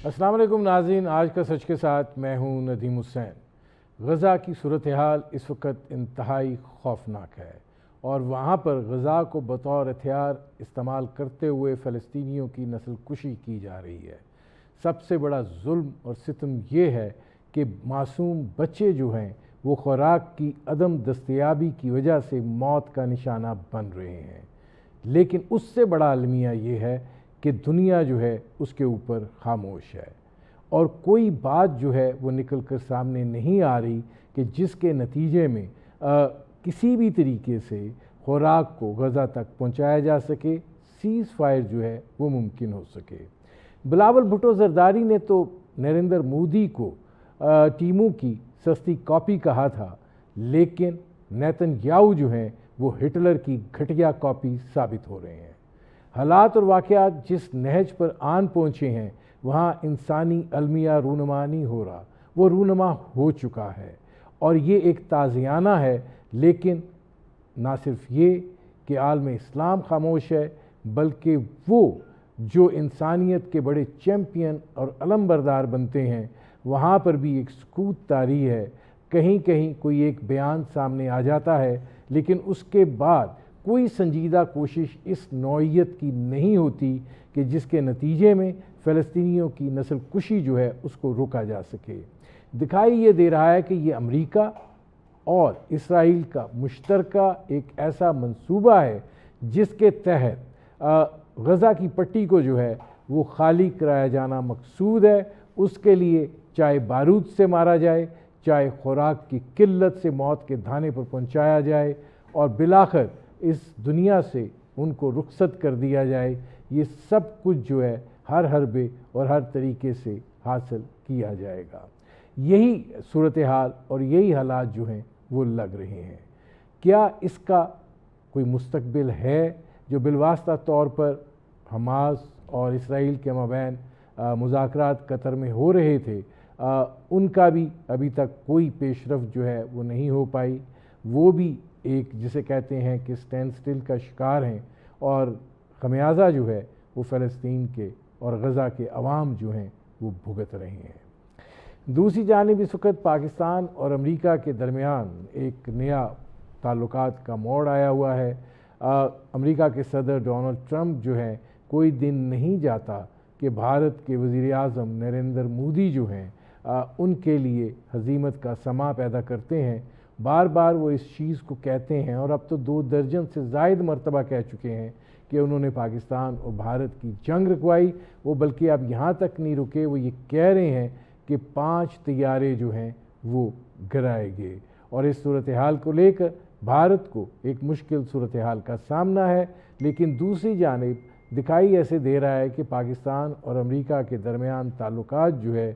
السلام علیکم ناظرین، آج کا سچ کے ساتھ میں ہوں ندیم حسین۔ غزہ کی صورتحال اس وقت انتہائی خوفناک ہے اور وہاں پر غزہ کو بطور ہتھیار استعمال کرتے ہوئے فلسطینیوں کی نسل کشی کی جا رہی ہے۔ سب سے بڑا ظلم اور ستم یہ ہے کہ معصوم بچے جو ہیں وہ خوراک کی عدم دستیابی کی وجہ سے موت کا نشانہ بن رہے ہیں، لیکن اس سے بڑا المیہ یہ ہے کہ دنیا جو ہے اس کے اوپر خاموش ہے اور کوئی بات جو ہے وہ نکل کر سامنے نہیں آ رہی کہ جس کے نتیجے میں کسی بھی طریقے سے خوراک کو غزہ تک پہنچایا جا سکے، سیز فائر جو ہے وہ ممکن ہو سکے۔ بلاول بھٹو زرداری نے تو نریندر مودی کو ٹیموں کی سستی کاپی کہا تھا، لیکن نیتن یاہو جو ہیں وہ ہٹلر کی گھٹیا کاپی ثابت ہو رہے ہیں۔ حالات اور واقعات جس نہج پر آن پہنچے ہیں وہاں انسانی المیہ رونما نہیں ہو رہا، وہ رونما ہو چکا ہے، اور یہ ایک تازیانہ ہے۔ لیکن نہ صرف یہ کہ عالم اسلام خاموش ہے، بلکہ وہ جو انسانیت کے بڑے چیمپئن اور علم بردار بنتے ہیں وہاں پر بھی ایک سکوت طاری ہے۔ کہیں کہیں کوئی ایک بیان سامنے آ جاتا ہے، لیکن اس کے بعد کوئی سنجیدہ کوشش اس نوعیت کی نہیں ہوتی کہ جس کے نتیجے میں فلسطینیوں کی نسل کشی جو ہے اس کو روکا جا سکے۔ دکھائی یہ دے رہا ہے کہ یہ امریکہ اور اسرائیل کا مشترکہ ایک ایسا منصوبہ ہے جس کے تحت غزہ کی پٹی کو جو ہے وہ خالی کرایا جانا مقصود ہے۔ اس کے لیے چاہے بارود سے مارا جائے، چاہے خوراک کی قلت سے موت کے دھانے پر پہنچایا جائے اور بالآخر اس دنیا سے ان کو رخصت کر دیا جائے، یہ سب کچھ جو ہے ہر حربے اور ہر طریقے سے حاصل کیا جائے گا۔ یہی صورتحال اور یہی حالات جو ہیں وہ لگ رہے ہیں۔ کیا اس کا کوئی مستقبل ہے؟ جو بالواسطہ طور پر حماس اور اسرائیل کے مابین مذاکرات قطر میں ہو رہے تھے، ان کا بھی ابھی تک کوئی پیش رفت جو ہے وہ نہیں ہو پائی۔ وہ بھی ایک جسے کہتے ہیں کہ سٹینڈ سٹل کا شکار ہیں، اور خمیازہ جو ہے وہ فلسطین کے اور غزہ کے عوام جو ہیں وہ بھگت رہے ہیں۔ دوسری جانب اس وقت پاکستان اور امریکہ کے درمیان ایک نیا تعلقات کا موڑ آیا ہوا ہے۔ امریکہ کے صدر ڈونلڈ ٹرمپ جو ہیں کوئی دن نہیں جاتا کہ بھارت کے وزیر اعظم نریندر مودی جو ہیں ان کے لیے ہزیمت کا سماں پیدا کرتے ہیں۔ بار بار وہ اس چیز کو کہتے ہیں اور اب تو 2 درجن سے زائد مرتبہ کہہ چکے ہیں کہ انہوں نے پاکستان اور بھارت کی جنگ رکوائی۔ وہ بلکہ اب یہاں تک نہیں رکے، وہ یہ کہہ رہے ہیں کہ 5 طیارے جو ہیں وہ گرائے گئے، اور اس صورتحال کو لے کر بھارت کو ایک مشکل صورتحال کا سامنا ہے۔ لیکن دوسری جانب دکھائی ایسے دے رہا ہے کہ پاکستان اور امریکہ کے درمیان تعلقات جو ہے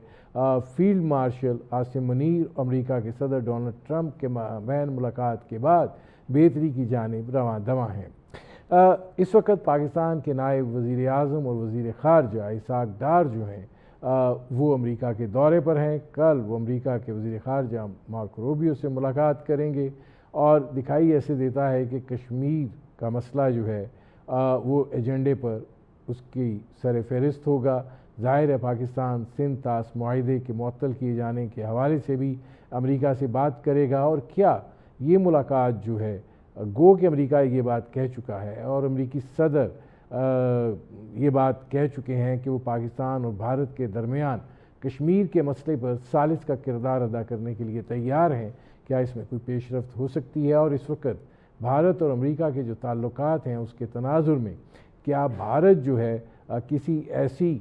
فیلڈ مارشل عاصم منیر امریکہ کے صدر ڈونلڈ ٹرمپ کے مابین ملاقات کے بعد بہتری کی جانب رواں دواں ہیں۔ اس وقت پاکستان کے نائب وزیر اعظم اور وزیر خارجہ اسحاق ڈار جو ہیں وہ امریکہ کے دورے پر ہیں۔ کل وہ امریکہ کے وزیر خارجہ مارکو روبیو سے ملاقات کریں گے، اور دکھائی ایسے دیتا ہے کہ کشمیر کا مسئلہ جو ہے وہ ایجنڈے پر اس کی سر فہرست ہوگا۔ ظاہر ہے پاکستان سندھ طاس معاہدے کے معطل کیے جانے کے حوالے سے بھی امریکہ سے بات کرے گا، اور کیا یہ ملاقات جو ہے گو کہ امریکہ یہ بات کہہ چکا ہے اور امریکی صدر یہ بات کہہ چکے ہیں کہ وہ پاکستان اور بھارت کے درمیان کشمیر کے مسئلے پر ثالث کا کردار ادا کرنے کے لیے تیار ہیں۔ کیا اس میں کوئی پیش رفت ہو سکتی ہے؟ اور اس وقت بھارت اور امریکہ کے جو تعلقات ہیں اس کے تناظر میں کیا بھارت جو ہے کسی ایسی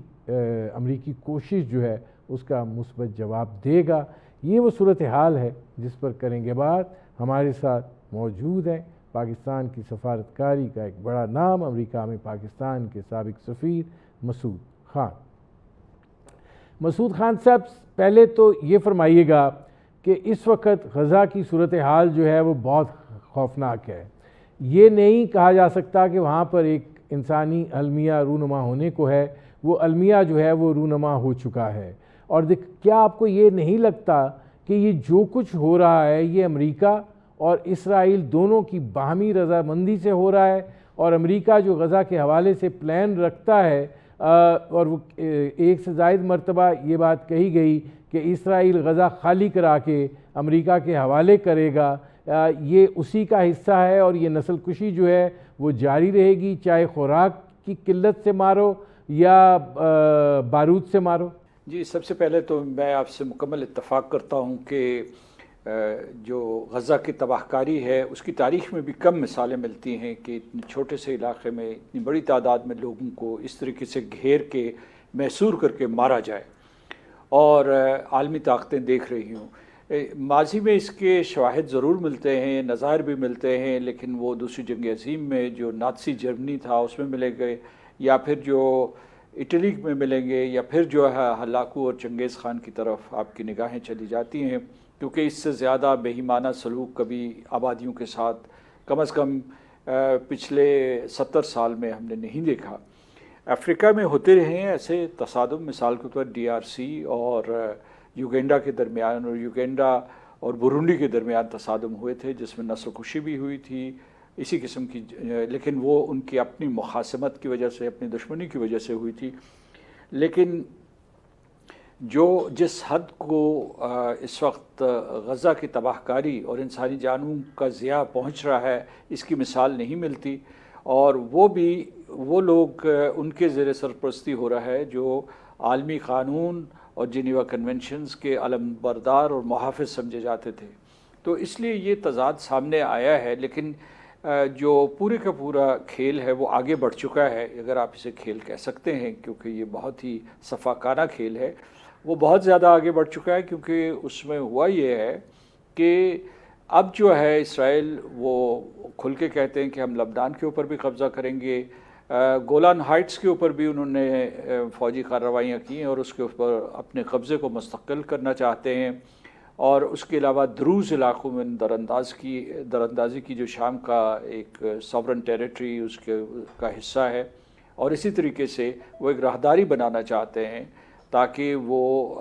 امریکی کوشش جو ہے اس کا مثبت جواب دے گا؟ یہ وہ صورتحال ہے جس پر کریں گے بات۔ ہمارے ساتھ موجود ہیں پاکستان کی سفارتکاری کا ایک بڑا نام، امریکہ میں پاکستان کے سابق سفیر مسعود خان۔ مسعود خان صاحب، پہلے تو یہ فرمائیے گا کہ اس وقت غزہ کی صورتحال جو ہے وہ بہت خوفناک ہے۔ یہ نہیں کہا جا سکتا کہ وہاں پر ایک انسانی المیہ رونما ہونے کو ہے، وہ المیہ جو ہے وہ رونما ہو چکا ہے۔ اور کیا آپ کو یہ نہیں لگتا کہ یہ جو کچھ ہو رہا ہے یہ امریکہ اور اسرائیل دونوں کی باہمی رضامندی سے ہو رہا ہے، اور امریکہ جو غزہ کے حوالے سے پلان رکھتا ہے اور وہ ایک سے زائد مرتبہ یہ بات کہی گئی کہ اسرائیل غزہ خالی کرا کے امریکہ کے حوالے کرے گا، یہ اسی کا حصہ ہے اور یہ نسل کشی جو ہے وہ جاری رہے گی، چاہے خوراک کی قلت سے مارو یا بارود سے مارو؟ جی، سب سے پہلے تو میں آپ سے مکمل اتفاق کرتا ہوں کہ جو غزہ کی تباہ کاری ہے اس کی تاریخ میں بھی کم مثالیں ملتی ہیں کہ اتنے چھوٹے سے علاقے میں اتنی بڑی تعداد میں لوگوں کو اس طریقے سے گھیر کے محصور کر کے مارا جائے، اور عالمی طاقتیں دیکھ رہی ہوں۔ ماضی میں اس کے شواہد ضرور ملتے ہیں، نظائر بھی ملتے ہیں، لیکن وہ دوسری جنگ عظیم میں جو نازی جرمنی تھا اس میں ملے گئے، یا پھر جو اٹلی میں ملیں گے، یا پھر جو ہے ہلاکو اور چنگیز خان کی طرف آپ کی نگاہیں چلی جاتی ہیں، کیونکہ اس سے زیادہ بے ایمانہ سلوک کبھی آبادیوں کے ساتھ کم از کم پچھلے 70 سال میں ہم نے نہیں دیکھا۔ افریقہ میں ہوتے رہے ہیں ایسے تصادم، مثال کے طور DRC اور یوگینڈا کے درمیان، اور یوگینڈا اور برونڈی کے درمیان تصادم ہوئے تھے جس میں نسل کشی بھی ہوئی تھی اسی قسم کی، لیکن وہ ان کی اپنی مخاصمت کی وجہ سے، اپنی دشمنی کی وجہ سے ہوئی تھی۔ لیکن جس حد کو اس وقت غزہ کی تباہ کاری اور انسانی جانوں کا ضیاع پہنچ رہا ہے، اس کی مثال نہیں ملتی، اور وہ لوگ ان کے زیر سرپرستی ہو رہا ہے جو عالمی قانون اور جنیوا کنونشنز کے علم بردار اور محافظ سمجھے جاتے تھے۔ تو اس لیے یہ تضاد سامنے آیا ہے، لیکن جو پورے کا پورا کھیل ہے وہ آگے بڑھ چکا ہے، اگر آپ اسے کھیل کہہ سکتے ہیں، کیونکہ یہ بہت ہی صفاقانہ کھیل ہے، وہ بہت زیادہ آگے بڑھ چکا ہے، کیونکہ اس میں ہوا یہ ہے کہ اب جو ہے اسرائیل وہ کھل کے کہتے ہیں کہ ہم لبنان کے اوپر بھی قبضہ کریں گے، گولان ہائٹس کے اوپر بھی انہوں نے فوجی کارروائیاں کی ہیں اور اس کے اوپر اپنے قبضے کو مستقل کرنا چاہتے ہیں، اور اس کے علاوہ دروز علاقوں میں دراندازی کی جو شام کا ایک ساورن ٹیریٹری اس کا حصہ ہے، اور اسی طریقے سے وہ ایک راہداری بنانا چاہتے ہیں تاکہ وہ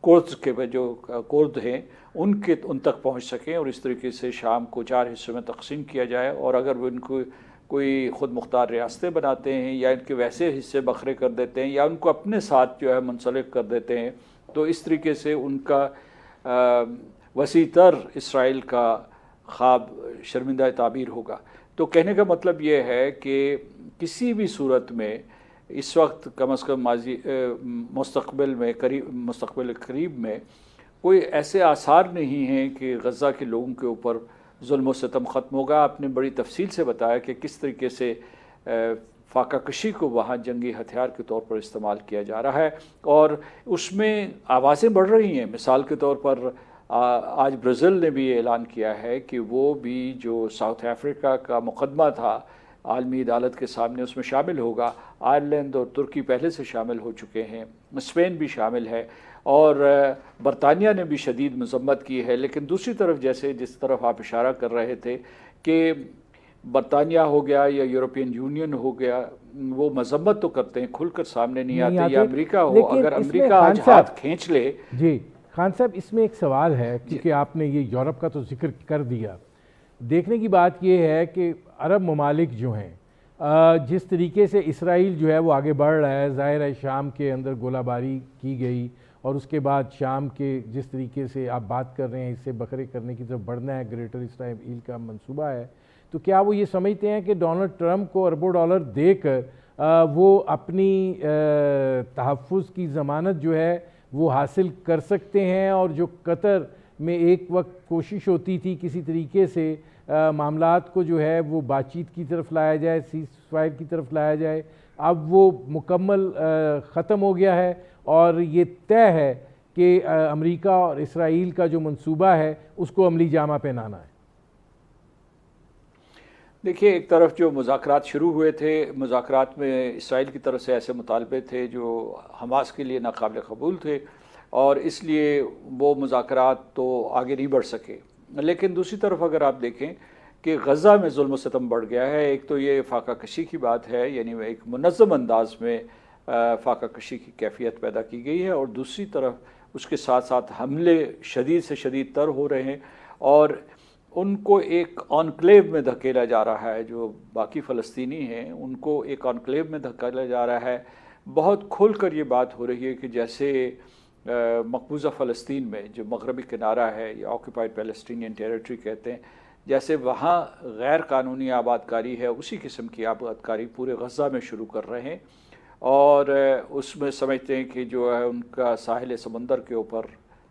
کردز کے جو کرد ہیں ان تک پہنچ سکیں، اور اس طریقے سے شام کو 4 حصوں میں تقسیم کیا جائے، اور اگر وہ ان کو کوئی خود مختار ریاستیں بناتے ہیں یا ان کے ویسے حصے بکھرے کر دیتے ہیں یا ان کو اپنے ساتھ جو ہے منسلک کر دیتے ہیں، تو اس طریقے سے ان کا وسیع تر اسرائیل کا خواب شرمندہ تعبیر ہوگا۔ تو کہنے کا مطلب یہ ہے کہ کسی بھی صورت میں اس وقت کم از کم مستقبل قریب میں کوئی ایسے آثار نہیں ہیں کہ غزہ کے لوگوں کے اوپر ظلم و ستم ختم ہوگا۔ آپ نے بڑی تفصیل سے بتایا کہ کس طریقے سے فاقہ کشی کو وہاں جنگی ہتھیار کے طور پر استعمال کیا جا رہا ہے، اور اس میں آوازیں بڑھ رہی ہیں۔ مثال کے طور پر آج برازیل نے بھی اعلان کیا ہے کہ وہ بھی جو ساؤتھ افریقہ کا مقدمہ تھا عالمی عدالت کے سامنے اس میں شامل ہوگا۔ آئرلینڈ اور ترکی پہلے سے شامل ہو چکے ہیں، اسپین بھی شامل ہے، اور برطانیہ نے بھی شدید مذمت کی ہے۔ لیکن دوسری طرف جس طرف آپ اشارہ کر رہے تھے کہ برطانیہ ہو گیا یا یورپین یونین ہو گیا، وہ مذمت تو کرتے ہیں، کھل کر سامنے نہیں آتے، یا امریکہ ہو، اگر امریکہ آج ہاتھ کھینچ لے۔ جی خان صاحب، اس میں ایک سوال ہے، کیونکہ آپ نے یہ یورپ کا تو ذکر کر دیا۔ دیکھنے کی بات یہ ہے کہ عرب ممالک جو ہیں، جس طریقے سے اسرائیل جو ہے وہ آگے بڑھ رہا ہے، ظاہر ہے شام کے اندر گولہ باری کی گئی، اور اس کے بعد شام کے جس طریقے سے آپ بات کر رہے ہیں اس سے بکھرے کرنے کی طرف بڑھنا ہے، گریٹر اسرائیل کا منصوبہ ہے، تو کیا وہ یہ سمجھتے ہیں کہ ڈونلڈ ٹرمپ کو اربوں ڈالر دے کر وہ اپنی تحفظ کی ضمانت جو ہے وہ حاصل کر سکتے ہیں، اور جو قطر میں ایک وقت کوشش ہوتی تھی کسی طریقے سے معاملات کو جو ہے وہ بات چیت کی طرف لایا جائے، سیز فائر کی طرف لایا جائے، اب وہ مکمل ختم ہو گیا ہے، اور یہ طے ہے کہ امریکہ اور اسرائیل کا جو منصوبہ ہے اس کو عملی جامہ پہنانا ہے؟ دیکھیے، ایک طرف جو مذاکرات شروع ہوئے تھے، مذاکرات میں اسرائیل کی طرف سے ایسے مطالبے تھے جو حماس کے لیے ناقابل قبول تھے، اور اس لیے وہ مذاکرات تو آگے نہیں بڑھ سکے۔ لیکن دوسری طرف اگر آپ دیکھیں کہ غزہ میں ظلم و ستم بڑھ گیا ہے، ایک تو یہ فاقہ کشی کی بات ہے، یعنی ایک منظم انداز میں فاقہ کشی کی کیفیت پیدا کی گئی ہے، اور دوسری طرف اس کے ساتھ ساتھ حملے شدید سے شدید تر ہو رہے ہیں، اور ان کو ایک انکلیو میں دھکیلا جا رہا ہے۔ جو باقی فلسطینی ہیں ان کو ایک انکلیو میں دھکیلا جا رہا ہے، بہت کھل کر یہ بات ہو رہی ہے کہ جیسے مقبوضہ فلسطین میں جو مغربی کنارہ ہے یا آکوپائڈ پیلسٹینین ٹیریٹری کہتے ہیں، جیسے وہاں غیر قانونی آباد کاری ہے، اسی قسم کی آباد کاری پورے غزہ میں شروع کر رہے ہیں، اور اس میں سمجھتے ہیں کہ جو ہے ان کا ساحل سمندر کے اوپر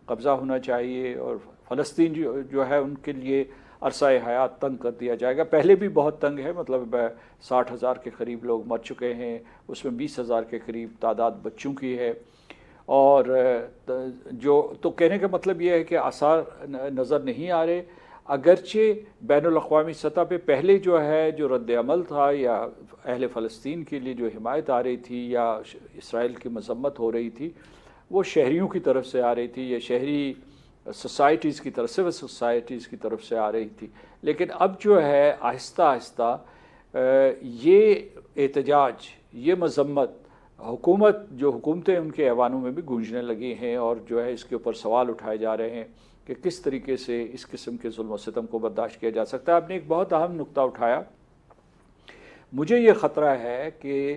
قبضہ ہونا چاہیے، اور فلسطین جو ہے ان کے لیے عرصہ حیات تنگ کر دیا جائے گا۔ پہلے بھی بہت تنگ ہے، مطلب 60,000 کے قریب لوگ مر چکے ہیں، اس میں 20,000 کے قریب تعداد بچوں کی ہے، اور جو تو کہنے کا مطلب یہ ہے کہ آثار نظر نہیں آ رہے، اگرچہ بین الاقوامی سطح پہ پہلے جو ہے جو رد عمل تھا یا اہل فلسطین کے لیے جو حمایت آ رہی تھی یا اسرائیل کی مذمت ہو رہی تھی، وہ شہریوں کی طرف سے آ رہی تھی یا شہری سوسائٹیز کی طرف سے، وہ سوسائٹیز کی طرف سے آ رہی تھی۔ لیکن اب جو ہے آہستہ آہستہ یہ احتجاج، یہ مذمت حکومت، جو حکومتیں ان کے ایوانوں میں بھی گونجنے لگی ہیں، اور جو ہے اس کے اوپر سوال اٹھائے جا رہے ہیں کہ کس طریقے سے اس قسم کے ظلم و ستم کو برداشت کیا جا سکتا ہے۔ آپ نے ایک بہت اہم نقطہ اٹھایا، مجھے یہ خطرہ ہے کہ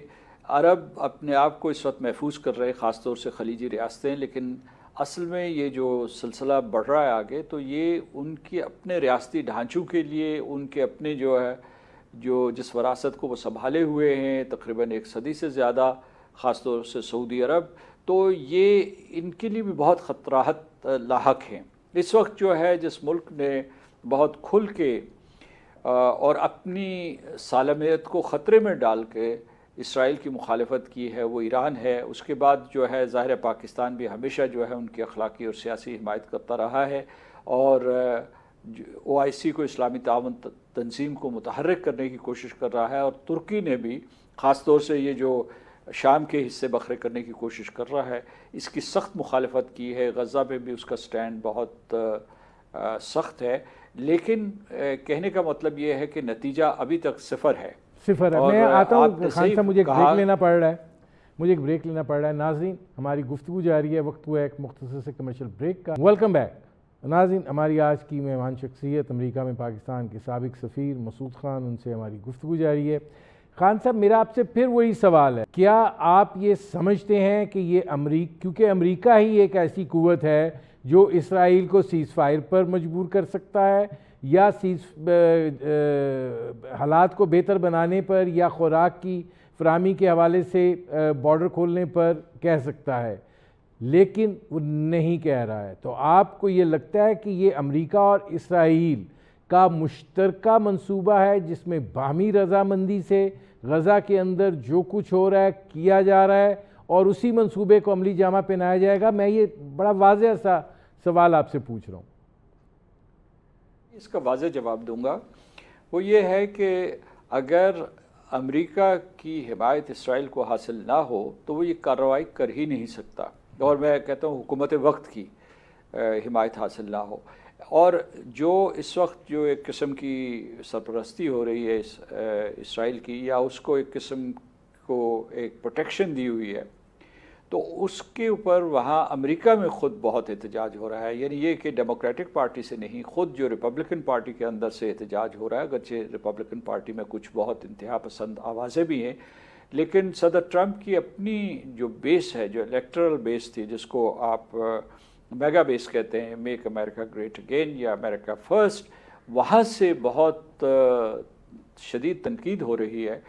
عرب اپنے آپ کو اس وقت محفوظ کر رہے، خاص طور سے خلیجی ریاستیں، لیکن اصل میں یہ جو سلسلہ بڑھ رہا ہے آگے، تو یہ ان کے اپنے ریاستی ڈھانچوں کے لیے، ان کے اپنے جو ہے جس وراثت کو وہ سنبھالے ہوئے ہیں تقریباً 1 صدی سے زیادہ، خاص طور سے سعودی عرب، تو یہ ان کے لیے بھی بہت خطرات لاحق ہیں۔ اس وقت جو ہے جس ملک نے بہت کھل کے اور اپنی سالمیت کو خطرے میں ڈال کے اسرائیل کی مخالفت کی ہے، وہ ایران ہے۔ اس کے بعد جو ہے ظاہر پاکستان بھی ہمیشہ جو ہے ان کی اخلاقی اور سیاسی حمایت کرتا رہا ہے، اور OIC کو، اسلامی تعاون تنظیم کو متحرک کرنے کی کوشش کر رہا ہے، اور ترکی نے بھی خاص طور سے یہ جو شام کے حصے بکھرے کرنے کی کوشش کر رہا ہے، اس کی سخت مخالفت کی ہے۔ غزہ پہ بھی اس کا سٹینڈ بہت سخت ہے، لیکن کہنے کا مطلب یہ ہے کہ نتیجہ ابھی تک صفر ہے۔ میں آتا ہوں خان صاحب، مجھے ایک بریک لینا پڑ رہا ہے۔ ناظرین، ہماری گفتگو جاری ہے، وقت ہوا ایک مختصر سے کمرشل بریک کا۔ ویلکم بیک ناظرین، ہماری آج کی مہمان شخصیت امریکہ میں پاکستان کے سابق سفیر مسعود خان، ان سے ہماری گفتگو جاری ہے۔ خان صاحب، میرا آپ سے پھر وہی سوال ہے، کیا آپ یہ سمجھتے ہیں کہ یہ کیونکہ امریکہ ہی ایک ایسی قوت ہے جو اسرائیل کو سیز فائر پر مجبور کر سکتا ہے، یا حالات کو بہتر بنانے پر، یا خوراک کی فراہمی کے حوالے سے بارڈر کھولنے پر کہہ سکتا ہے، لیکن وہ نہیں کہہ رہا ہے، تو آپ کو یہ لگتا ہے کہ یہ امریکہ اور اسرائیل کا مشترکہ منصوبہ ہے جس میں باہمی رضامندی سے غزہ کے اندر جو کچھ ہو رہا ہے کیا جا رہا ہے، اور اسی منصوبے کو عملی جامہ پہنایا جائے گا؟ میں یہ بڑا واضح سا سوال آپ سے پوچھ رہا ہوں۔ اس کا واضح جواب دوں گا، وہ یہ ہے کہ اگر امریکہ کی حمایت اسرائیل کو حاصل نہ ہو تو وہ یہ کارروائی کر ہی نہیں سکتا، اور میں کہتا ہوں حکومت وقت کی حمایت حاصل نہ ہو۔ اور جو اس وقت جو ایک قسم کی سرپرستی ہو رہی ہے اسرائیل کی، یا اس کو ایک قسم کو ایک پروٹیکشن دی ہوئی ہے، تو اس کے اوپر وہاں امریکہ میں خود بہت احتجاج ہو رہا ہے، یعنی یہ کہ ڈیموکریٹک پارٹی سے نہیں، خود جو ریپبلکن پارٹی کے اندر سے احتجاج ہو رہا ہے، اگرچہ ریپبلکن پارٹی میں کچھ بہت انتہا پسند آوازیں بھی ہیں، لیکن صدر ٹرمپ کی اپنی جو بیس ہے، جو الیکٹرل بیس تھی، جس کو آپ میگا بیس کہتے ہیں، میک امریکہ گریٹ اگین یا امریکہ فرسٹ، وہاں سے بہت شدید تنقید ہو رہی ہے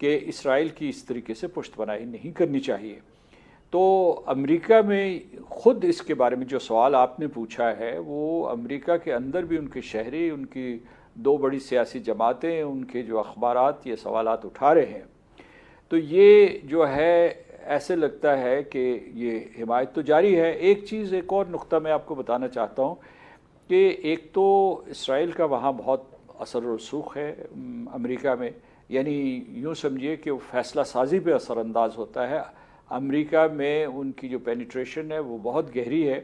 کہ اسرائیل کی اس طریقے سے پشت پناہی نہیں کرنی چاہیے۔ تو امریکہ میں خود اس کے بارے میں جو سوال آپ نے پوچھا ہے، وہ امریکہ کے اندر بھی ان کے شہری، ان کی 2 بڑی سیاسی جماعتیں، ان کے جو اخبارات یہ سوالات اٹھا رہے ہیں، تو یہ جو ہے ایسے لگتا ہے کہ یہ حمایت تو جاری ہے۔ ایک چیز، ایک اور نقطہ میں آپ کو بتانا چاہتا ہوں کہ ایک تو اسرائیل کا وہاں بہت اثر و رسوخ ہے امریکہ میں، یعنی یوں سمجھیے کہ وہ فیصلہ سازی پہ اثر انداز ہوتا ہے۔ امریکہ میں ان کی جو پینیٹریشن ہے وہ بہت گہری ہے،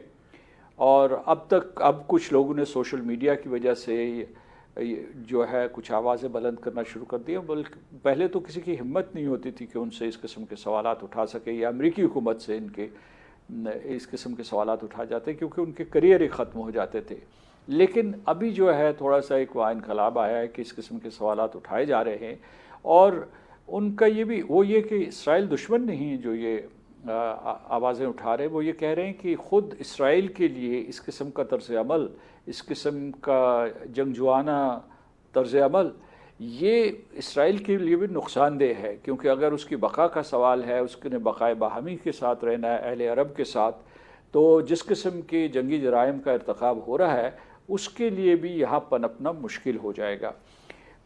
اور اب کچھ لوگوں نے سوشل میڈیا کی وجہ سے جو ہے کچھ آوازیں بلند کرنا شروع کر دی ہیں، بلکہ پہلے تو کسی کی ہمت نہیں ہوتی تھی کہ ان سے اس قسم کے سوالات اٹھا سکے، یا امریکی حکومت سے ان کے اس قسم کے سوالات اٹھا جاتے، کیونکہ ان کے کریئر ہی ختم ہو جاتے تھے۔ لیکن ابھی جو ہے تھوڑا سا ایک انقلاب آیا ہے کہ اس قسم کے سوالات اٹھائے جا رہے ہیں، اور ان کا یہ بھی وہ یہ کہ اسرائیل دشمن نہیں جو یہ آوازیں اٹھا رہے ہیں، وہ یہ کہہ رہے ہیں کہ خود اسرائیل کے لیے اس قسم کا طرز عمل، اس قسم کا جنگجوانہ طرز عمل، یہ اسرائیل کے لیے بھی نقصان دہ ہے، کیونکہ اگر اس کی بقا کا سوال ہے، اس نے بقائے باہمی کے ساتھ رہنا ہے اہل عرب کے ساتھ، تو جس قسم کے جنگی جرائم کا ارتکاب ہو رہا ہے اس کے لیے بھی یہاں پنپنا مشکل ہو جائے گا۔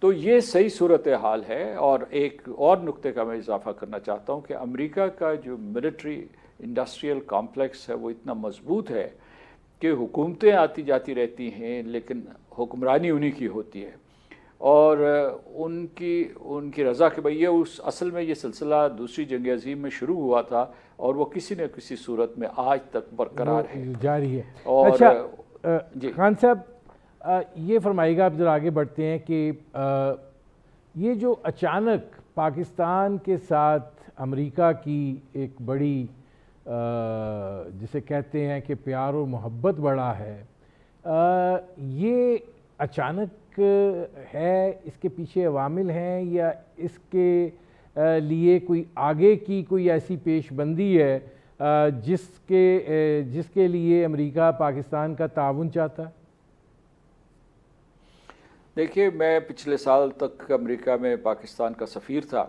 تو یہ صحیح صورتحال ہے۔ اور ایک اور نقطے کا میں اضافہ کرنا چاہتا ہوں کہ امریکہ کا جو ملٹری انڈسٹریل کمپلیکس ہے وہ اتنا مضبوط ہے کہ حکومتیں آتی جاتی رہتی ہیں لیکن حکمرانی انہی کی ہوتی ہے، اور ان کی رضا کہ بھئی یہ اصل میں یہ سلسلہ دوسری جنگ عظیم میں شروع ہوا تھا اور وہ کسی نہ کسی صورت میں آج تک برقرار ہے، جاری ہے۔ اور اچھا جی خان صاحب یہ فرمائیے گا، آپ ذرا آگے بڑھتے ہیں کہ یہ جو اچانک پاکستان کے ساتھ امریکہ کی ایک بڑی جسے کہتے ہیں کہ پیار و محبت بڑھا ہے، یہ اچانک ہے، اس کے پیچھے عوامل ہیں یا اس کے لیے کوئی آگے کی کوئی ایسی پیش بندی ہے جس کے لیے امریکہ پاکستان کا تعاون چاہتا ہے؟ دیکھیے، میں پچھلے سال تک امریکہ میں پاکستان کا سفیر تھا،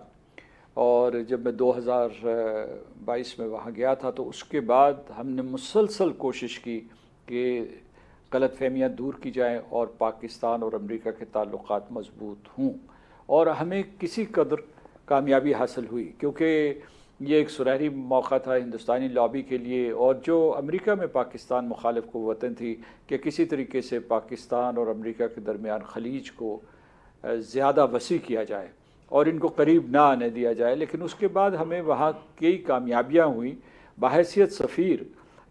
اور جب میں 2022 میں وہاں گیا تھا تو اس کے بعد ہم نے مسلسل کوشش کی کہ غلط فہمیاں دور کی جائیں اور پاکستان اور امریکہ کے تعلقات مضبوط ہوں، اور ہمیں کسی قدر کامیابی حاصل ہوئی، کیونکہ یہ ایک سنہری موقع تھا ہندوستانی لابی کے لیے، اور جو امریکہ میں پاکستان مخالف قوتیں تھی کہ کسی طریقے سے پاکستان اور امریکہ کے درمیان خلیج کو زیادہ وسیع کیا جائے اور ان کو قریب نہ آنے دیا جائے۔ لیکن اس کے بعد ہمیں وہاں کئی کامیابیاں ہوئیں۔ بحیثیت سفیر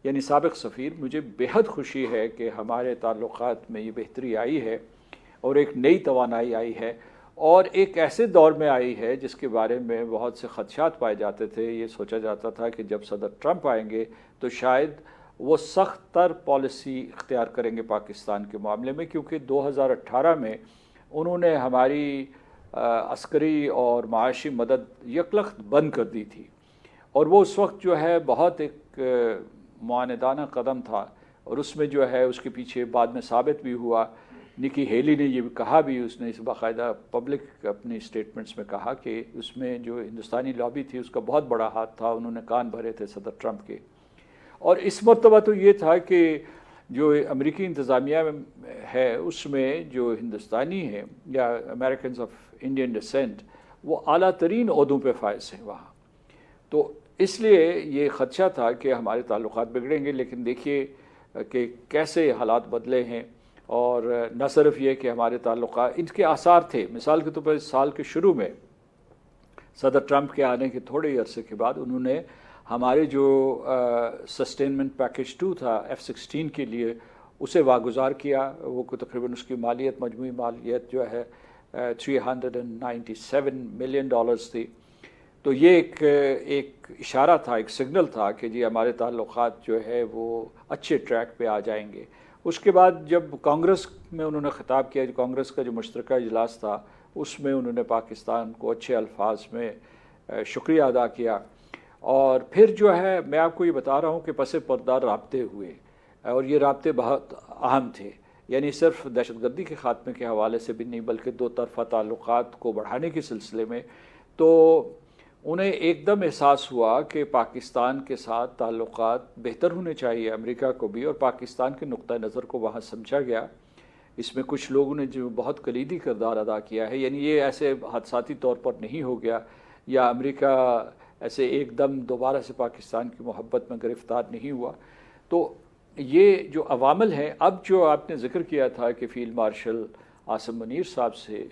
یعنی سابق سفیر مجھے بیحد خوشی ہے کہ ہمارے تعلقات میں یہ بہتری آئی ہے اور ایک نئی توانائی آئی ہے، اور ایک ایسے دور میں آئی ہے جس کے بارے میں بہت سے خدشات پائے جاتے تھے۔ یہ سوچا جاتا تھا کہ جب صدر ٹرمپ آئیں گے تو شاید وہ سخت تر پالیسی اختیار کریں گے پاکستان کے معاملے میں، کیونکہ 2018 میں انہوں نے ہماری عسکری اور معاشی مدد یکلخت بند کر دی تھی، اور وہ اس وقت جو ہے بہت ایک معاندانہ قدم تھا، اور اس میں جو ہے اس کے پیچھے بعد میں ثابت بھی ہوا۔ نکی ہیلی نے یہ کہا بھی، اس نے اس باقاعدہ پبلک اپنی سٹیٹمنٹس میں کہا کہ اس میں جو ہندوستانی لابی تھی اس کا بہت بڑا ہاتھ تھا، انہوں نے کان بھرے تھے صدر ٹرمپ کے۔ اور اس مرتبہ تو یہ تھا کہ جو امریکی انتظامیہ ہے اس میں جو ہندوستانی ہیں یا امریکنز آف انڈین ڈسینٹ وہ اعلیٰ ترین عہدوں پہ فائز ہیں وہاں، تو اس لیے یہ خدشہ تھا کہ ہمارے تعلقات بگڑیں گے۔ لیکن دیکھیے کہ کیسے حالات بدلے ہیں، اور نہ صرف یہ کہ ہمارے تعلقات، ان کے آثار تھے۔ مثال کے طور پر اس سال کے شروع میں صدر ٹرمپ کے آنے کے تھوڑے عرصے کے بعد انہوں نے ہمارے جو سسٹینمنٹ پیکیج 2 تھا F-16 کے لیے اسے واگزار کیا۔ وہ تقریباً اس کی مالیت، مجموعی مالیت جو ہے $397 ملین تھی۔ تو یہ ایک اشارہ تھا، ایک سگنل تھا کہ جی ہمارے تعلقات جو ہے وہ اچھے ٹریک پہ آ جائیں گے۔ اس کے بعد جب کانگریس میں انہوں نے خطاب کیا، جو کانگریس کا جو مشترکہ اجلاس تھا اس میں انہوں نے پاکستان کو اچھے الفاظ میں شکریہ ادا کیا، اور پھر جو ہے میں آپ کو یہ بتا رہا ہوں کہ پس پردہ رابطے ہوئے، اور یہ رابطے بہت اہم تھے، یعنی صرف دہشت گردی کے خاتمے کے حوالے سے بھی نہیں بلکہ دو طرفہ تعلقات کو بڑھانے کے سلسلے میں۔ تو انہیں ایک دم احساس ہوا کہ پاکستان کے ساتھ تعلقات بہتر ہونے چاہیے امریکہ کو بھی، اور پاکستان کے نقطہ نظر کو وہاں سمجھا گیا۔ اس میں کچھ لوگوں نے جو بہت کلیدی کردار ادا کیا ہے، یعنی یہ ایسے حادثاتی طور پر نہیں ہو گیا یا امریکہ ایسے ایک دم دوبارہ سے پاکستان کی محبت میں گرفتار نہیں ہوا۔ تو یہ جو عوامل ہیں، اب جو آپ نے ذکر کیا تھا کہ فیلڈ مارشل عاصم منیر صاحب سے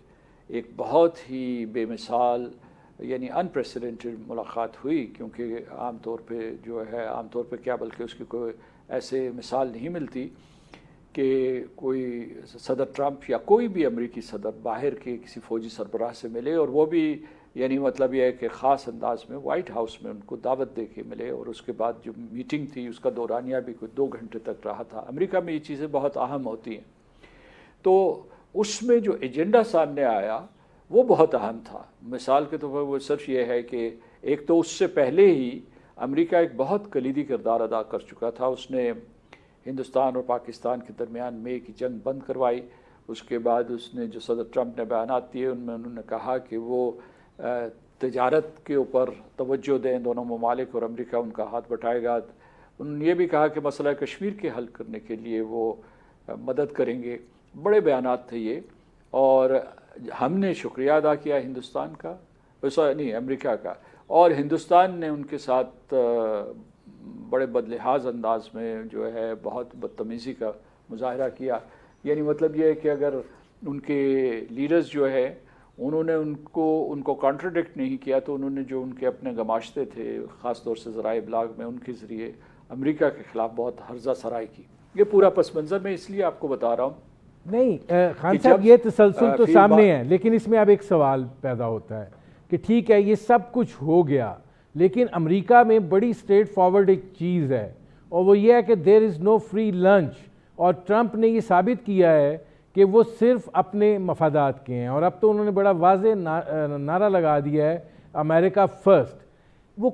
ایک بہت ہی بے مثال یعنی انپریسیڈنٹڈ ملاقات ہوئی، کیونکہ عام طور پہ کیا بلکہ اس کی کوئی ایسے مثال نہیں ملتی کہ کوئی صدر ٹرمپ یا کوئی بھی امریکی صدر باہر کے کسی فوجی سربراہ سے ملے، اور وہ بھی یعنی مطلب یہ ہے کہ خاص انداز میں وائٹ ہاؤس میں ان کو دعوت دے کے ملے، اور اس کے بعد جو میٹنگ تھی اس کا دورانیہ بھی کوئی 2 گھنٹے تک رہا تھا۔ امریکہ میں یہ چیزیں بہت اہم ہوتی ہیں۔ تو اس میں جو ایجنڈا سامنے آیا وہ بہت اہم تھا. مثال کے طور پر وہ صرف یہ ہے کہ ایک تو اس سے پہلے ہی امریکہ ایک بہت کلیدی کردار ادا کر چکا تھا. اس نے ہندوستان اور پاکستان کے درمیان مئی کی جنگ بند کروائی. اس کے بعد اس نے جو صدر ٹرمپ نے بیانات دیے ان میں انہوں نے کہا کہ وہ تجارت کے اوپر توجہ دیں دونوں ممالک، اور امریکہ ان کا ہاتھ بٹائے گا. انہوں نے یہ بھی کہا کہ مسئلہ کشمیر کے حل کرنے کے لیے وہ مدد کریں گے. بڑے بیانات تھے یہ، اور ہم نے شکریہ ادا کیا ہندوستان کا، نہیں امریکہ کا، اور ہندوستان نے ان کے ساتھ بڑے بدلحاظ انداز میں جو ہے بہت بدتمیزی کا مظاہرہ کیا. یعنی مطلب یہ ہے کہ اگر ان کے لیڈرز جو ہے انہوں نے ان کو کانٹراڈکٹ نہیں کیا تو انہوں نے جو ان کے اپنے گماشتے تھے خاص طور سے ذرائع ابلاغ میں ان کے ذریعے امریکہ کے خلاف بہت ہرزہ سرائی کی. یہ پورا پس منظر میں اس لیے آپ کو بتا رہا ہوں. نہیں خان صاحب یہ تسلسل تو سامنے ہے، لیکن اس میں اب ایک سوال پیدا ہوتا ہے کہ ٹھیک ہے یہ سب کچھ ہو گیا، لیکن امریکہ میں بڑی اسٹریٹ فارورڈ ایک چیز ہے، اور وہ یہ ہے کہ دیر از نو فری لنچ. اور ٹرمپ نے یہ ثابت کیا ہے کہ وہ صرف اپنے مفادات کے ہیں، اور اب تو انہوں نے بڑا واضح نعرہ لگا دیا ہے امریکہ فرسٹ. وہ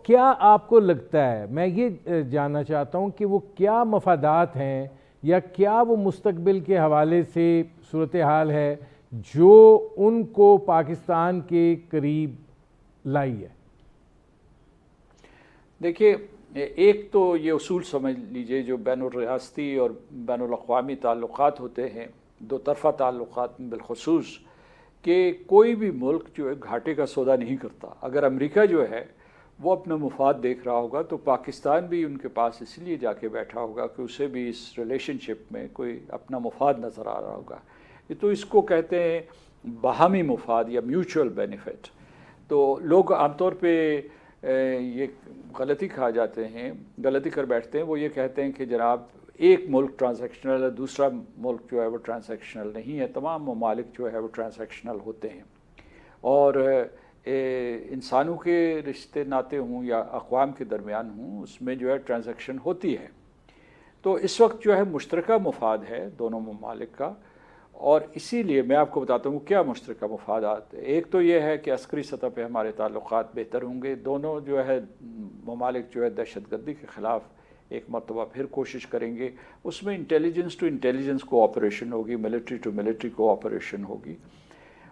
کیا آپ کو لگتا ہے، میں یہ جاننا چاہتا ہوں کہ وہ کیا مفادات ہیں یا کیا وہ مستقبل کے حوالے سے صورتحال ہے جو ان کو پاکستان کے قریب لائی ہے؟ دیکھیے، ایک تو یہ اصول سمجھ لیجئے جو بین الریاستی اور بین الاقوامی تعلقات ہوتے ہیں، دو طرفہ تعلقات میں بالخصوص، کہ کوئی بھی ملک جو ہے گھاٹے کا سودا نہیں کرتا. اگر امریکہ جو ہے وہ اپنا مفاد دیکھ رہا ہوگا تو پاکستان بھی ان کے پاس اس لیے جا کے بیٹھا ہوگا کہ اسے بھی اس ریلیشن شپ میں کوئی اپنا مفاد نظر آ رہا ہوگا. یہ تو اس کو کہتے ہیں باہمی مفاد یا میوچول بینیفٹ. تو لوگ عام طور پہ یہ غلطی غلطی کر بیٹھتے ہیں. وہ یہ کہتے ہیں کہ جناب ایک ملک ٹرانزیکشنل ہے، دوسرا ملک جو ہے وہ ٹرانزیکشنل نہیں ہے. تمام ممالک جو ہے وہ ٹرانزیکشنل ہوتے ہیں، اور انسانوں کے رشتے ناطے ہوں یا اقوام کے درمیان ہوں اس میں جو ہے ٹرانزیکشن ہوتی ہے. تو اس وقت جو ہے مشترکہ مفاد ہے دونوں ممالک کا، اور اسی لیے میں آپ کو بتاتا ہوں کیا مشترکہ مفادات. ایک تو یہ ہے کہ عسکری سطح پہ ہمارے تعلقات بہتر ہوں گے. دونوں جو ہے ممالک جو ہے دہشت گردی کے خلاف ایک مرتبہ پھر کوشش کریں گے. اس میں انٹیلیجنس ٹو انٹیلیجنس کوآپریشن ہوگی، ملٹری ٹو ملٹری کوآپریشن ہوگی.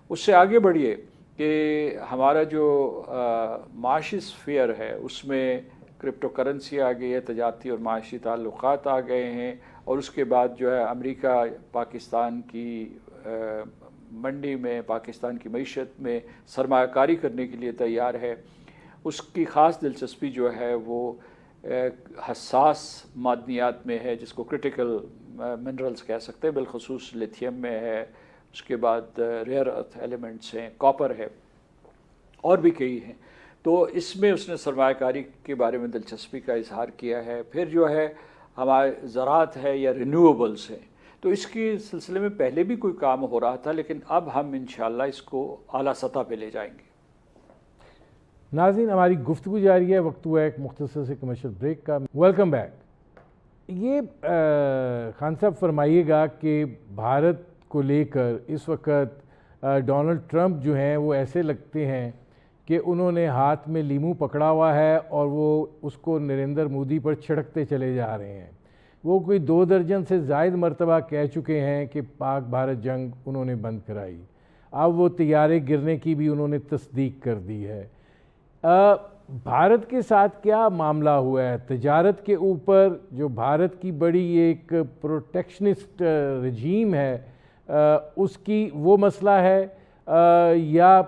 اس سے آگے بڑھیے کہ ہمارا جو معاشی سفیر ہے اس میں کرپٹو کرنسی آ گئی ہے، تجارتی اور معاشی تعلقات آ گئے ہیں، اور اس کے بعد جو ہے امریکہ پاکستان کی منڈی میں، پاکستان کی معیشت میں سرمایہ کاری کرنے کے لیے تیار ہے. اس کی خاص دلچسپی جو ہے وہ حساس معدنیات میں ہے جس کو کرٹیکل منرلز کہہ سکتے ہیں، بالخصوص لیتھیم میں ہے. اس کے بعد ریئر ارتھ ایلیمنٹس ہیں، کاپر ہے، اور بھی کئی ہیں. تو اس میں اس نے سرمایہ کاری کے بارے میں دلچسپی کا اظہار کیا ہے. پھر جو ہے ہمارے زراعت ہے یا رینیویبلز ہیں، تو اس کے سلسلے میں پہلے بھی کوئی کام ہو رہا تھا، لیکن اب ہم انشاءاللہ اس کو اعلیٰ سطح پہ لے جائیں گے. ناظرین، ہماری گفتگو جاری ہے، وقت ہوا ہے ایک مختصر سے کمرشل بریک کا. Welcome back. یہ خان صاحب فرمائیے گا کہ بھارت کو لے کر اس وقت ڈونلڈ ٹرمپ جو ہیں وہ ایسے لگتے ہیں کہ انہوں نے ہاتھ میں لیمو پکڑا ہوا ہے اور وہ اس کو نریندر مودی پر چھڑکتے چلے جا رہے ہیں. وہ کوئی 2 درجن سے زائد مرتبہ کہہ چکے ہیں کہ پاک بھارت جنگ انہوں نے بند کرائی. اب وہ طیارے گرنے کی بھی انہوں نے تصدیق کر دی ہے. بھارت کے ساتھ کیا معاملہ ہوا ہے؟ تجارت کے اوپر جو بھارت کی بڑی ایک پروٹیکشنسٹ رجیم ہے اس کی وہ مسئلہ ہے یا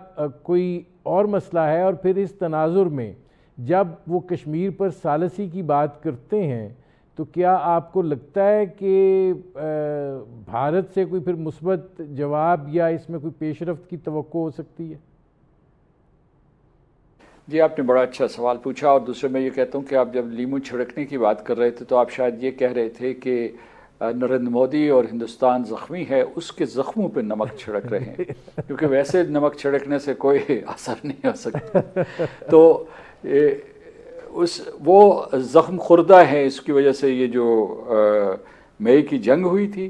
کوئی اور مسئلہ ہے؟ اور پھر اس تناظر میں جب وہ کشمیر پر ثالثی کی بات کرتے ہیں تو کیا آپ کو لگتا ہے کہ بھارت سے کوئی پھر مثبت جواب یا اس میں کوئی پیش رفت کی توقع ہو سکتی ہے؟ جی، آپ نے بڑا اچھا سوال پوچھا. اور دوسرے میں یہ کہتا ہوں کہ آپ جب لیمو چھڑکنے کی بات کر رہے تھے تو آپ شاید یہ کہہ رہے تھے کہ نریندر مودی اور ہندوستان زخمی ہے، اس کے زخموں پہ نمک چھڑک رہے ہیں، کیونکہ ویسے نمک چھڑکنے سے کوئی اثر نہیں ہو سکتا. تو وہ زخم خوردہ ہے. اس کی وجہ سے یہ جو مئی کی جنگ ہوئی تھی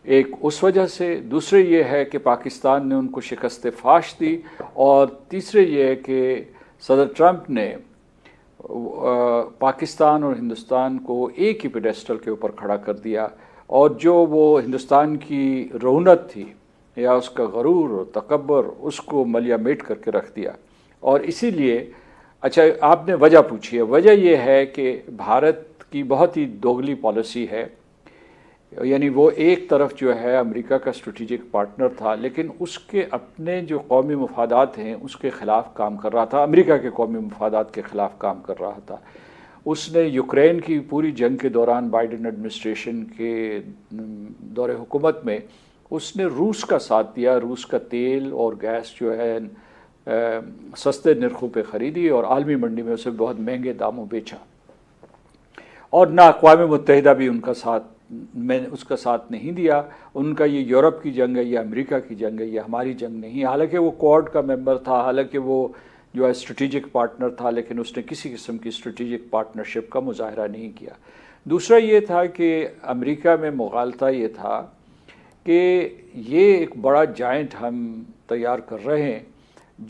ایک اس وجہ سے، دوسرے یہ ہے کہ پاکستان نے ان کو شکست فاش دی، اور تیسرے یہ ہے کہ صدر ٹرمپ نے پاکستان اور ہندوستان کو ایک ہی پیڈسٹل کے اوپر کھڑا کر دیا، اور جو وہ ہندوستان کی رونت تھی یا اس کا غرور اور تکبر، اس کو ملیا میٹ کر کے رکھ دیا۔ اور اسی لیے اچھا، آپ نے وجہ پوچھی ہے، وجہ یہ ہے کہ بھارت کی بہت ہی دوگلی پالیسی ہے، یعنی وہ ایک طرف جو ہے امریکہ کا اسٹریٹجک پارٹنر تھا، لیکن اس کے اپنے جو قومی مفادات ہیں اس کے خلاف کام کر رہا تھا، امریکہ کے قومی مفادات کے خلاف کام کر رہا تھا۔ اس نے یوکرین کی پوری جنگ کے دوران بائیڈن ایڈمنسٹریشن کے دور حکومت میں اس نے روس کا ساتھ دیا، روس کا تیل اور گیس جو ہے سستے نرخوں پہ خریدی اور عالمی منڈی میں اسے بہت مہنگے داموں بیچا، اور نہ اقوام متحدہ بھی ان کا ساتھ اس کا ساتھ نہیں دیا۔ ان کا یہ یورپ کی جنگ ہے، یہ امریکہ کی جنگ ہے، یہ ہماری جنگ نہیں، حالانکہ وہ کوڈ کا ممبر تھا، حالانکہ وہ جو ہے اسٹریٹجک پارٹنر تھا، لیکن اس نے کسی قسم کی اسٹریٹجک پارٹنرشپ کا مظاہرہ نہیں کیا۔ دوسرا یہ تھا کہ امریکہ میں مغالطہ یہ تھا کہ یہ ایک بڑا جائنٹ ہم تیار کر رہے ہیں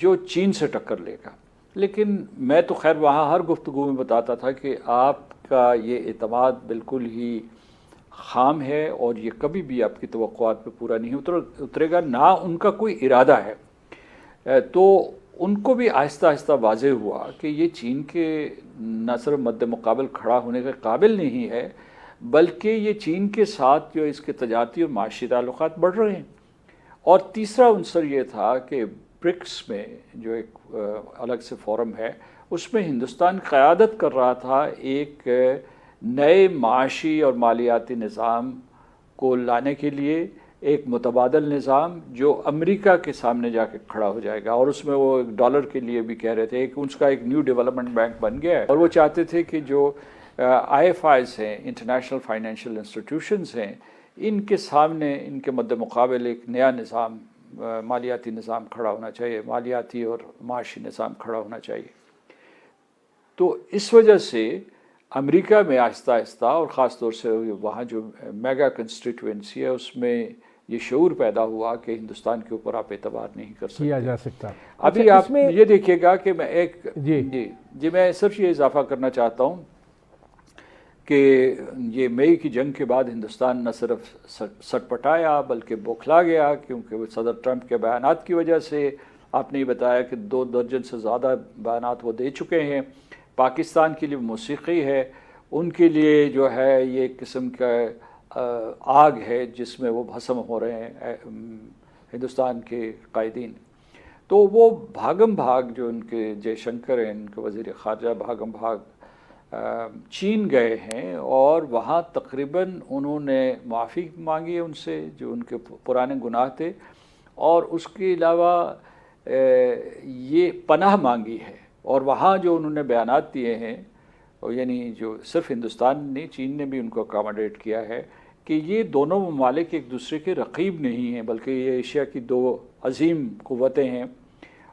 جو چین سے ٹکر لے گا، لیکن میں تو خیر وہاں ہر گفتگو میں بتاتا تھا کہ آپ کا یہ اعتماد بالکل ہی خام ہے، اور یہ کبھی بھی آپ کی توقعات پہ پورا نہیں اترے گا، نہ ان کا کوئی ارادہ ہے۔ تو ان کو بھی آہستہ آہستہ واضح ہوا کہ یہ چین کے نہ صرف مد مقابل کھڑا ہونے کے قابل نہیں ہے، بلکہ یہ چین کے ساتھ جو اس کے تجارتی اور معاشی تعلقات بڑھ رہے ہیں۔ اور تیسرا عنصر یہ تھا کہ برکس میں جو ایک الگ سے فورم ہے، اس میں ہندوستان قیادت کر رہا تھا ایک نئے معاشی اور مالیاتی نظام کو لانے کے لیے، ایک متبادل نظام جو امریکہ کے سامنے جا کے کھڑا ہو جائے گا، اور اس میں وہ ڈالر کے لیے بھی کہہ رہے تھے کہ اس کا ایک نیو ڈیولپمنٹ بینک بن گیا ہے، اور وہ چاہتے تھے کہ جو آئی ایف آئیز ہیں، انٹرنیشنل فائنینشیل انسٹیٹیوشنز ہیں، ان کے سامنے ان کے مد مقابل ایک نیا نظام، مالیاتی نظام کھڑا ہونا چاہیے، مالیاتی اور معاشی نظام کھڑا ہونا چاہیے۔ تو اس وجہ سے امریکہ میں آہستہ آہستہ، اور خاص طور سے وہاں جو میگا کنسٹیٹوئنسی ہے، اس میں یہ شعور پیدا ہوا کہ ہندوستان کے اوپر آپ اعتبار نہیں کر سکتے، کیا جا سکتا۔ ابھی آپ یہ دیکھیے گا کہ میں صرف یہ اضافہ کرنا چاہتا ہوں کہ یہ مئی کی جنگ کے بعد ہندوستان نہ صرف سٹ پٹایا بلکہ بوکھلا گیا، کیونکہ وہ صدر ٹرمپ کے بیانات کی وجہ سے، آپ نے یہ بتایا کہ 2 درجن سے زیادہ بیانات وہ دے چکے ہیں۔ پاکستان کے لیے موسیقی ہے، ان کے لیے جو ہے یہ ایک قسم کا آگ ہے جس میں وہ بھسم ہو رہے ہیں ہندوستان کے قائدین۔ تو وہ بھاگم بھاگ جو ان کے جے شنکر ہیں، ان کے وزیر خارجہ، بھاگم بھاگ چین گئے ہیں، اور وہاں تقریباً انہوں نے معافی مانگی ہے ان سے جو ان کے پرانے گناہ تھے، اور اس کے علاوہ یہ پناہ مانگی ہے، اور وہاں جو انہوں نے بیانات دیے ہیں، یعنی جو صرف ہندوستان نے، چین نے بھی ان کو اکاموڈیٹ کیا ہے کہ یہ دونوں ممالک ایک دوسرے کے رقیب نہیں ہیں، بلکہ یہ ایشیا کی 2 عظیم قوتیں ہیں،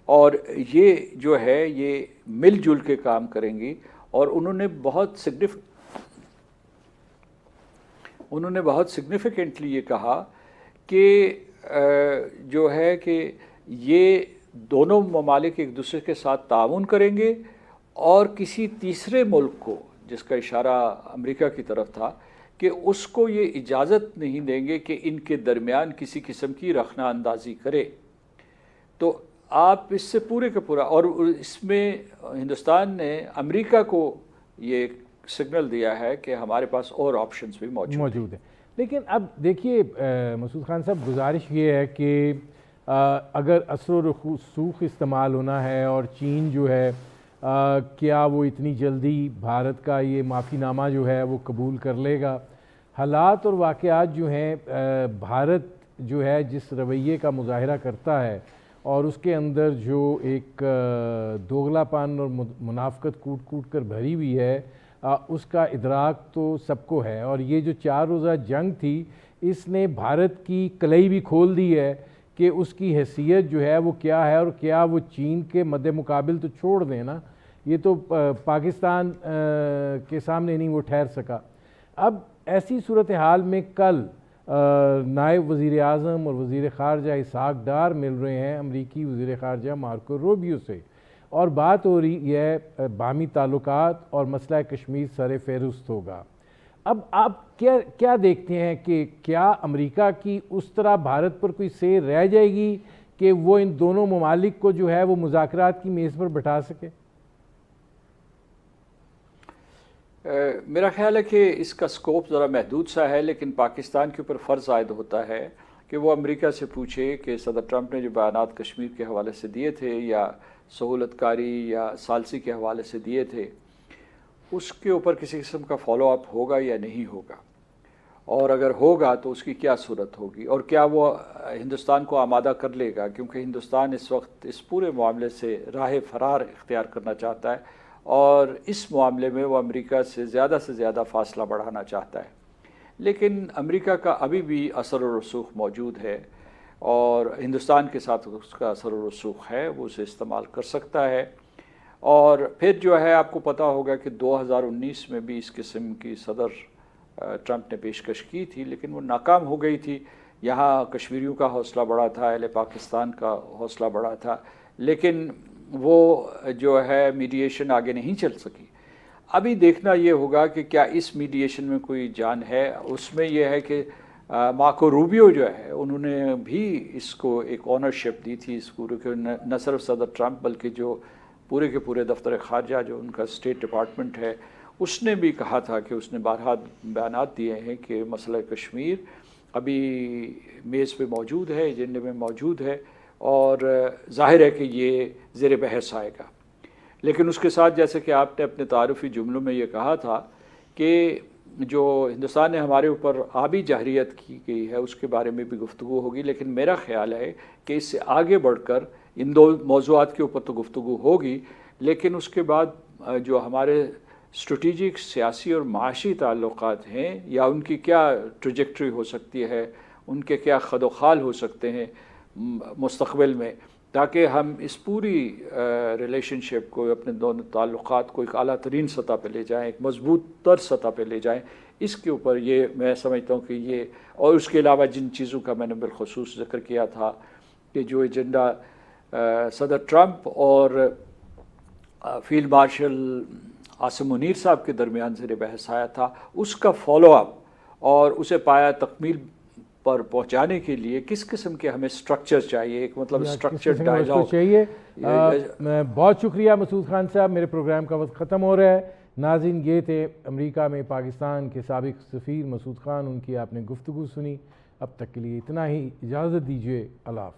اور یہ جو ہے یہ مل جل کے کام کریں گی۔ اور انہوں نے بہت سگنیفیکنٹلی یہ کہا کہ جو ہے کہ یہ دونوں ممالک ایک دوسرے کے ساتھ تعاون کریں گے، اور کسی تیسرے ملک کو، جس کا اشارہ امریکہ کی طرف تھا، کہ اس کو یہ اجازت نہیں دیں گے کہ ان کے درمیان کسی قسم کی رخنہ اندازی کرے۔ تو آپ اس سے پورے کا پورا، اور اس میں ہندوستان نے امریکہ کو یہ سگنل دیا ہے کہ ہمارے پاس اور آپشنز بھی موجود ہیں۔ لیکن اب دیکھیے مسعود خان صاحب، گزارش یہ ہے کہ اگر اثر و رسوخ استعمال ہونا ہے، اور چین جو ہے کیا وہ اتنی جلدی بھارت کا یہ معافی نامہ جو ہے وہ قبول کر لے گا؟ حالات اور واقعات جو ہیں، بھارت جو ہے جس رویے کا مظاہرہ کرتا ہے، اور اس کے اندر جو ایک دوغلا پن اور منافقت کوٹ کوٹ کر بھری ہوئی ہے، اس کا ادراک تو سب کو ہے۔ اور یہ جو 4 روزہ جنگ تھی، اس نے بھارت کی کلئی بھی کھول دی ہے کہ اس کی حیثیت جو ہے وہ کیا ہے، اور کیا وہ چین کے مد مقابل تو چھوڑ دیں نا، یہ تو پاکستان کے سامنے نہیں وہ ٹھہر سکا۔ اب ایسی صورتحال میں کل نائب وزیر اعظم اور وزیر خارجہ اسحاق ڈار مل رہے ہیں امریکی وزیر خارجہ مارکو روبیو سے، اور بات ہو رہی ہے باہمی تعلقات اور مسئلہ کشمیر سر فہرست ہوگا۔ اب آپ کیا دیکھتے ہیں کہ کیا امریکہ کی اس طرح بھارت پر کوئی سیر رہ جائے گی کہ وہ ان دونوں ممالک کو جو ہے وہ مذاکرات کی میز پر بٹھا سکے؟ میرا خیال ہے کہ اس کا سکوپ ذرا محدود سا ہے، لیکن پاکستان کے اوپر فرض عائد ہوتا ہے کہ وہ امریکہ سے پوچھے کہ صدر ٹرمپ نے جو بیانات کشمیر کے حوالے سے دیے تھے یا سہولت کاری یا ثالثی کے حوالے سے دیے تھے، اس کے اوپر کسی قسم کا فالو اپ ہوگا یا نہیں ہوگا، اور اگر ہوگا تو اس کی کیا صورت ہوگی، اور کیا وہ ہندوستان کو آمادہ کر لے گا، کیونکہ ہندوستان اس وقت اس پورے معاملے سے راہ فرار اختیار کرنا چاہتا ہے اور اس معاملے میں وہ امریکہ سے زیادہ فاصلہ بڑھانا چاہتا ہے۔ لیکن امریکہ کا ابھی بھی اثر و رسوخ موجود ہے، اور ہندوستان کے ساتھ اس کا اثر و رسوخ ہے، وہ اسے استعمال کر سکتا ہے۔ اور پھر جو ہے آپ کو پتہ ہوگا کہ 2019 میں بھی اس قسم کی صدر ٹرمپ نے پیشکش کی تھی، لیکن وہ ناکام ہو گئی تھی۔ یہاں کشمیریوں کا حوصلہ بڑا تھا، اہل پاکستان کا حوصلہ بڑا تھا، لیکن وہ جو ہے میڈیشن آگے نہیں چل سکی۔ ابھی دیکھنا یہ ہوگا کہ کیا اس میڈیشن میں کوئی جان ہے۔ اس میں یہ ہے کہ مارکو روبیو جو ہے انہوں نے بھی اس کو ایک آنرشپ دی تھی اس پورے کے، نہ صرف صدر ٹرمپ بلکہ جو پورے کے پورے دفتر خارجہ جو ان کا اسٹیٹ ڈپارٹمنٹ ہے، اس نے بھی کہا تھا کہ اس نے بارہا بیانات دیے ہیں کہ مسئلہ کشمیر ابھی میز پہ موجود ہے، ایجنڈے میں موجود ہے، اور ظاہر ہے کہ یہ زیر بحث آئے گا۔ لیکن اس کے ساتھ جیسے کہ آپ نے اپنے تعارفی جملوں میں یہ کہا تھا کہ جو ہندوستان نے ہمارے اوپر آبی جارحیت کی گئی ہے اس کے بارے میں بھی گفتگو ہوگی، لیکن میرا خیال ہے کہ اس سے آگے بڑھ کر ان دو موضوعات کے اوپر تو گفتگو ہوگی، لیکن اس کے بعد جو ہمارے اسٹریٹجک سیاسی اور معاشی تعلقات ہیں یا ان کی کیا ٹریجیکٹری ہو سکتی ہے، ان کے کیا خد و خال ہو سکتے ہیں مستقبل میں، تاکہ ہم اس پوری ریلیشن شپ کو، اپنے دونوں تعلقات کو ایک اعلیٰ ترین سطح پہ لے جائیں، ایک مضبوط تر سطح پہ لے جائیں۔ اس کے اوپر یہ میں سمجھتا ہوں کہ یہ، اور اس کے علاوہ جن چیزوں کا میں نے بالخصوص ذکر کیا تھا کہ جو ایجنڈا صدر ٹرمپ اور فیلڈ مارشل عاصم منیر صاحب کے درمیان زیر بحث آیا تھا، اس کا فالو اپ اور اسے پایا تکمیل پر پہنچانے کے لیے کس قسم کے ہمیں سٹرکچر چاہیے، ایک مطلب سٹرکچر ڈائلاگ چاہیے۔ بہت شکریہ مسعود خان صاحب، میرے پروگرام کا وقت ختم ہو رہا ہے۔ ناظرین، یہ تھے امریکہ میں پاکستان کے سابق سفیر مسعود خان، ان کی آپ نے گفتگو سنی۔ اب تک کے لیے اتنا ہی، اجازت دیجیے، اللہ حافظ۔